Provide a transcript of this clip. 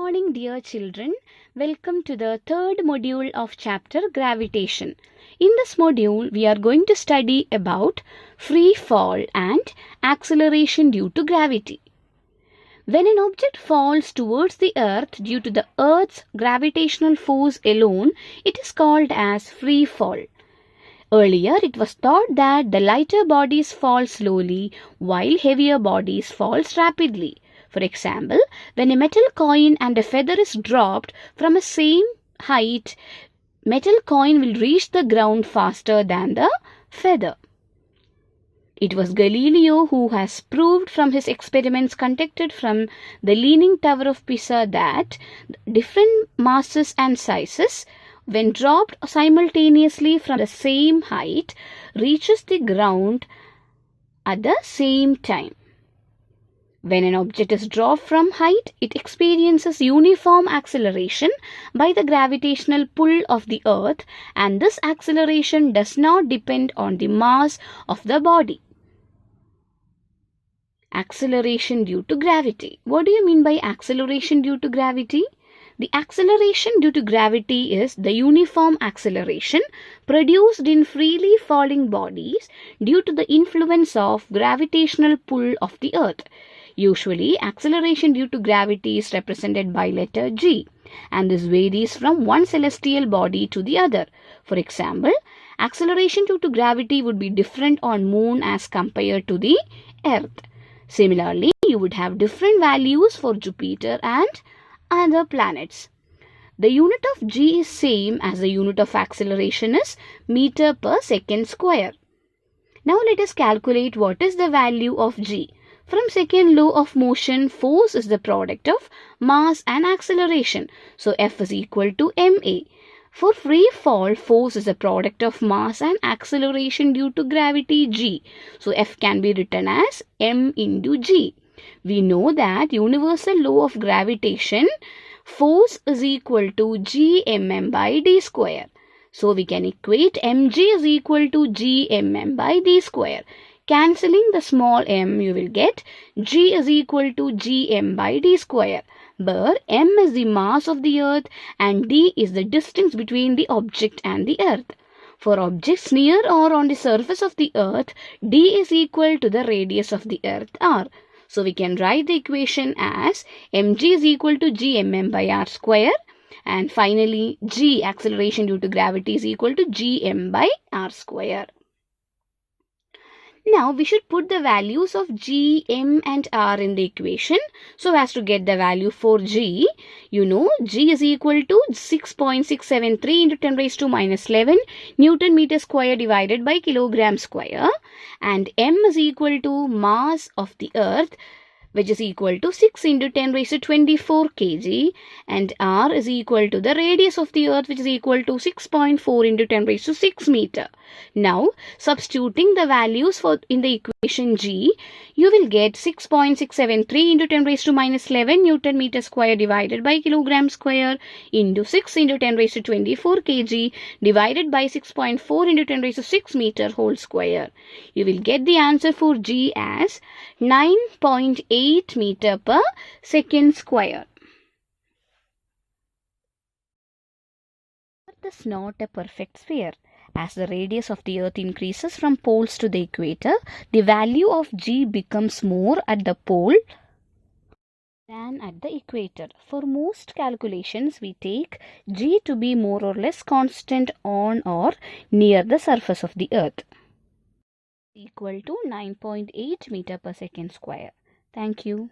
Morning, dear children. Welcome to the third module of chapter Gravitation. In this module, we are going to study about free fall and acceleration due to gravity. When an object falls towards the earth due to the earth's gravitational force alone, it is called as free fall. Earlier, it was thought that the lighter bodies fall slowly while heavier bodies fall rapidly. For example, when a metal coin and a feather is dropped from a same height, metal coin will reach the ground faster than the feather. It was Galileo who has proved from his experiments conducted from the Leaning Tower of Pisa that different masses and sizes, when dropped simultaneously from the same height, reaches the ground at the same time. When an object is dropped from height, it experiences uniform acceleration by the gravitational pull of the earth, and this acceleration does not depend on the mass of the body. Acceleration due to gravity. What do you mean by acceleration due to gravity? The acceleration due to gravity is the uniform acceleration produced in freely falling bodies due to the influence of gravitational pull of the earth. Usually, acceleration due to gravity is represented by letter G, and this varies from one celestial body to the other. For example, acceleration due to gravity would be different on Moon as compared to the Earth. Similarly, you would have different values for Jupiter and other planets. The unit of G is same as the unit of acceleration is meter per second square. Now let us calculate what is the value of G. From second law of motion, force is the product of mass and acceleration. So F is equal to ma. For free fall, force is the product of mass and acceleration due to gravity G. So F can be written as m into G. We know that universal law of gravitation, force is equal to Gmm by d square. So we can equate mg is equal to Gmm by d square. Cancelling the small m, you will get G is equal to Gm by d square, where m is the mass of the earth and d is the distance between the object and the earth. For objects near or on the surface of the earth, d is equal to the radius of the earth r. So we can write the equation as mg is equal to Gmm by r square, and finally G, acceleration due to gravity, is equal to Gm by r square. Now we should put the values of G, M and R in the equation so as to get the value for G. You know G is equal to 6.673 into 10 raised to minus 11 Newton meter square divided by kilogram square, and M is equal to mass of the earth, which is equal to 6 into 10 raised to 24 kg, and r is equal to the radius of the earth, which is equal to 6.4 into 10 raised to 6 meter. Now, substituting the values in the equation G, you will get 6.673 into 10 raised to minus 11 Newton meter square divided by kilogram square into 6 into 10 raised to 24 kg divided by 6.4 into 10 raised to 6 meter whole square. You will get the answer for G as 9.8 meter per second square. Earth is not a perfect sphere. As the radius of the earth increases from poles to the equator, the value of G becomes more at the pole than at the equator. For most calculations, we take G to be more or less constant on or near the surface of the earth, equal to 9.8 meter per second square. Thank you.